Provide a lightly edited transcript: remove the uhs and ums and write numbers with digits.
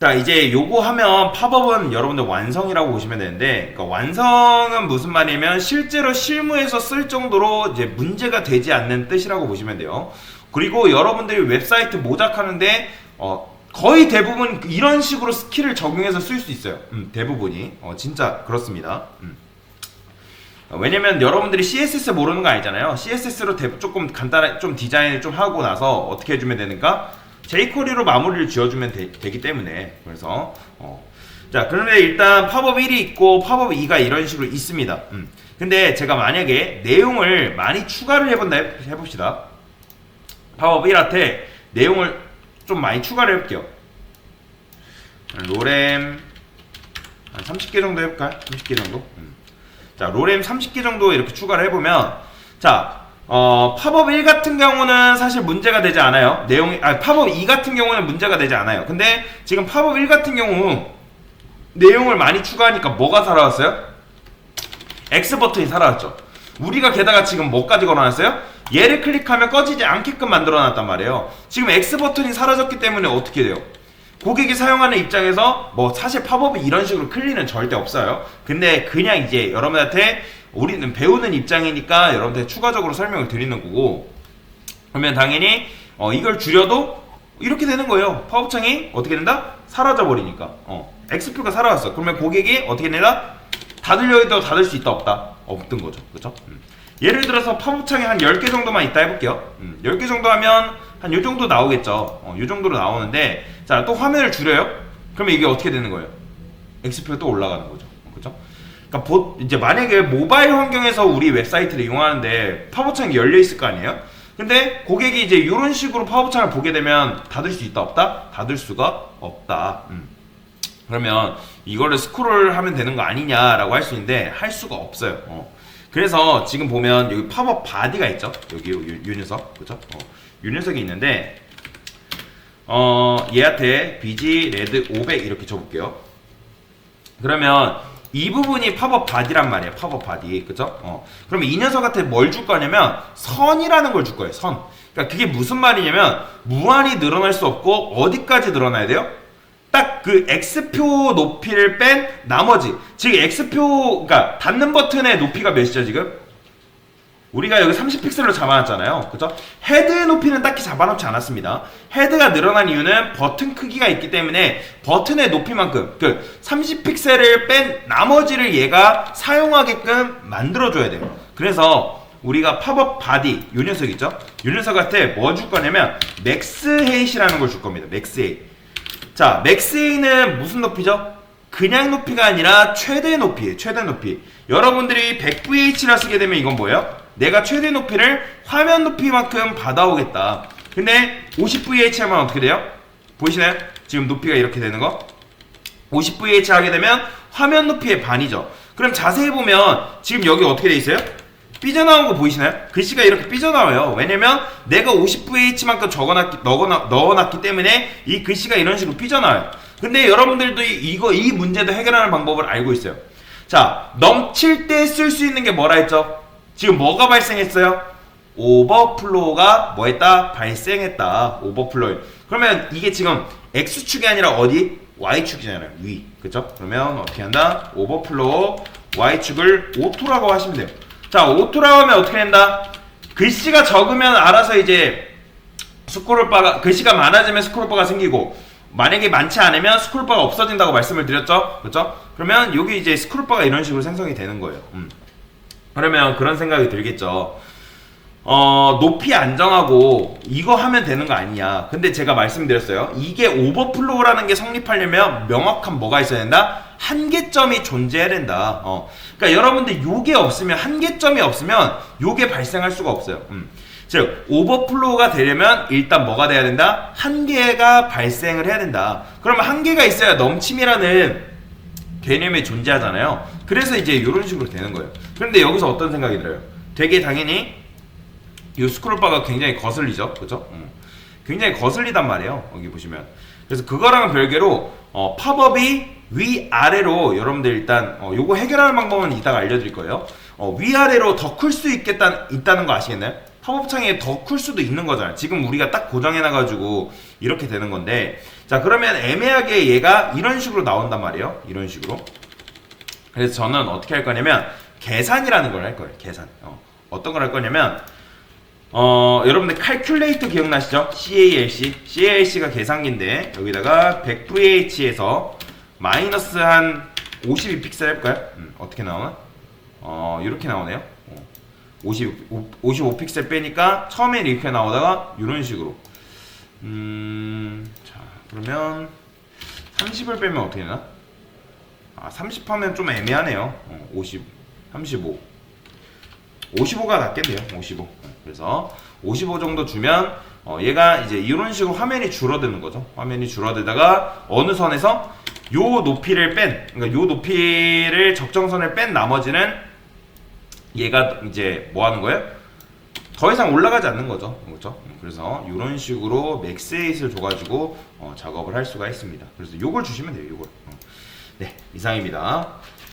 자, 이제 요거 하면 팝업은 여러분들 완성이라고 보시면 되는데, 그러니까 완성은 무슨 말이냐면 실제로 실무에서 쓸 정도로 이제 문제가 되지 않는 뜻이라고 보시면 돼요. 그리고 여러분들이 웹사이트 모작하는데 거의 대부분 이런 식으로 스킬을 적용해서 쓸 수 있어요. 대부분이 진짜 그렇습니다. 왜냐면 여러분들이 CSS 모르는 거 아니잖아요. CSS로 조금 간단하게 좀 디자인을 좀 하고 나서 어떻게 해주면 되는가? jQuery로 마무리를 지어주면 되기 때문에. 그래서 자, 그런데 일단 팝업 1이 있고 팝업 2가 이런 식으로 있습니다. 근데 제가 만약에 내용을 많이 추가를 해봅시다. 팝업 1한테 내용을 좀 많이 추가를 해볼게요. 로렘 한 30개 정도 해볼까요? 30개 정도? 자, 로렘 30개 정도 이렇게 추가를 해보면, 자, 팝업 1 같은 경우는 사실 문제가 되지 않아요. 팝업 2 같은 경우는 문제가 되지 않아요. 근데 지금 팝업 1 같은 경우 내용을 많이 추가하니까 뭐가 살아왔어요? X 버튼이 살아왔죠. 우리가 게다가 지금 뭐까지 걸어놨어요? 얘를 클릭하면 꺼지지 않게끔 만들어놨단 말이에요. 지금 X 버튼이 사라졌기 때문에 어떻게 돼요? 고객이 사용하는 입장에서 뭐 사실 팝업이 이런 식으로 클릭은 절대 없어요. 근데 그냥 이제 여러분한테 우리는 배우는 입장이니까 여러분한테 추가적으로 설명을 드리는 거고, 그러면 당연히 이걸 줄여도 이렇게 되는 거예요. 팝업 창이 어떻게 된다? 사라져 버리니까. X표가 사라졌어. 그러면 고객이 어떻게 된다? 닫으려 해도 닫을 수 있다 없다? 없던 거죠. 그렇죠? 예를 들어서 팝업 창이 한 10개 정도만 있다 해볼게요. 10개 정도 하면 한 요 정도 나오겠죠. 요 정도로 나오는데, 자, 또 화면을 줄여요? 그러면 이게 어떻게 되는 거예요? X표가 또 올라가는 거죠. 그죠? 그러니까 이제 만약에 모바일 환경에서 우리 웹사이트를 이용하는데 팝업 창이 열려 있을 거 아니에요? 근데 고객이 이제 이런 식으로 팝업 창을 보게 되면 닫을 수 있다 없다? 닫을 수가 없다. 그러면 이거를 스크롤 하면 되는 거 아니냐라고 할 수 있는데 할 수가 없어요. 그래서 지금 보면 여기 팝업 바디가 있죠. 여기 요 녀석, 그죠? 요 녀석이 있는데 얘한테 BG 레드 500 이렇게 줘볼게요. 그러면 이 부분이 팝업 바디란 말이에요. 팝업 바디, 그죠? 그러면 이 녀석한테 뭘 줄 거냐면 선이라는 걸 줄 거예요. 선. 그러니까 그게 무슨 말이냐면 무한히 늘어날 수 없고 어디까지 늘어나야 돼요? 딱 그 X표 높이를 뺀 나머지, 즉 X표, 그러니까 닫는 버튼의 높이가 몇이죠 지금? 우리가 여기 30픽셀로 잡아놨잖아요. 그죠? 헤드의 높이는 딱히 잡아놓지 않았습니다. 헤드가 늘어난 이유는 버튼 크기가 있기 때문에 버튼의 높이만큼 그 30픽셀을 뺀 나머지를 얘가 사용하게끔 만들어줘야 돼요. 그래서 우리가 팝업 바디, 요 녀석 있죠? 요 녀석한테 뭐 줄 거냐면 맥스 헤이트라는 걸 줄 겁니다. 맥스 헤이트. 자, 맥스 헤이트는 무슨 높이죠? 그냥 높이가 아니라 최대 높이에요. 최대 높이. 여러분들이 100VH라 쓰게 되면 이건 뭐예요? 내가 최대 높이를 화면 높이만큼 받아오겠다. 근데 50VH 하면 어떻게 돼요? 보이시나요? 지금 높이가 이렇게 되는 거? 50VH 하게 되면 화면 높이의 반이죠. 그럼 자세히 보면 지금 여기 어떻게 돼 있어요? 삐져나온 거 보이시나요? 글씨가 이렇게 삐져나와요. 왜냐면 내가 50VH만큼 넣어놨기 때문에 이 글씨가 이런 식으로 삐져나와요. 근데 여러분들도 이 문제도 해결하는 방법을 알고 있어요. 자, 넘칠 때 쓸 수 있는 게 뭐라 했죠? 지금 뭐가 발생했어요? 오버플로우가 뭐 했다? 발생했다. 오버플로우. 그러면 이게 지금 X축이 아니라 어디? Y축이잖아요. 위. 그쵸? 그러면 어떻게 한다? 오버플로우 Y축을 오토라고 하시면 돼요. 자, 오토라고 하면 어떻게 된다? 글씨가 적으면 알아서 이제 스크롤바가, 글씨가 많아지면 스크롤바가 생기고, 만약에 많지 않으면 스크롤바가 없어진다고 말씀을 드렸죠? 그렇죠? 그러면 여기 이제 스크롤바가 이런 식으로 생성이 되는 거예요. 그러면 그런 생각이 들겠죠. 높이 안정하고 이거 하면 되는 거 아니냐. 근데 제가 말씀드렸어요. 이게 오버플로우라는 게 성립하려면 명확한 뭐가 있어야 된다? 한계점이 존재해야 된다. 그러니까 여러분들 요게 없으면, 한계점이 없으면 요게 발생할 수가 없어요. 즉 오버플로우가 되려면 일단 뭐가 돼야 된다? 한계가 발생을 해야 된다. 그러면 한계가 있어야 넘침이라는 개념이 존재하잖아요. 그래서 이제 이런 식으로 되는 거예요. 그런데 여기서 어떤 생각이 들어요? 되게 당연히 이 스크롤바가 굉장히 거슬리죠, 그죠? 굉장히 거슬리단 말이에요. 여기 보시면. 그래서 그거랑은 별개로 팝업이 위아래로 여러분들 일단 요거 해결하는 방법은 이따가 알려드릴 거예요. 위아래로 더 클 수 있다는 거 아시겠나요? 팝업 창이 더 클 수도 있는 거잖아요. 지금 우리가 딱 고정해놔가지고 이렇게 되는 건데, 자 그러면 애매하게 얘가 이런 식으로 나온단 말이에요. 이런 식으로. 그래서 저는 어떻게 할 거냐면 계산이라는 걸 할 거예요. 계산. 어떤 걸 할 거냐면 여러분들 칼큘레이터 기억나시죠? CALC가 계산기인데 여기다가 100VH에서 마이너스 한 52픽셀 해볼까요? 어떻게 나오나? 이렇게 나오네요. 55픽셀 빼니까 처음에 이렇게 나오다가 이런 식으로. 자 그러면 30을 빼면 어떻게 되나? 30 하면 좀 애매하네요. 50, 35. 55가 낫겠네요. 55. 그래서 55 정도 주면 얘가 이제 이런 식으로 화면이 줄어드는 거죠. 화면이 줄어들다가 어느 선에서 요 높이를 그러니까 요 높이를 적정선을 뺀 나머지는 얘가 이제 뭐 하는 거예요? 더 이상 올라가지 않는 거죠. 그렇죠? 그래서 이런 식으로 맥스에잇을 줘가지고 작업을 할 수가 있습니다. 그래서 요걸 주시면 돼요. 요걸. 네, 이상입니다.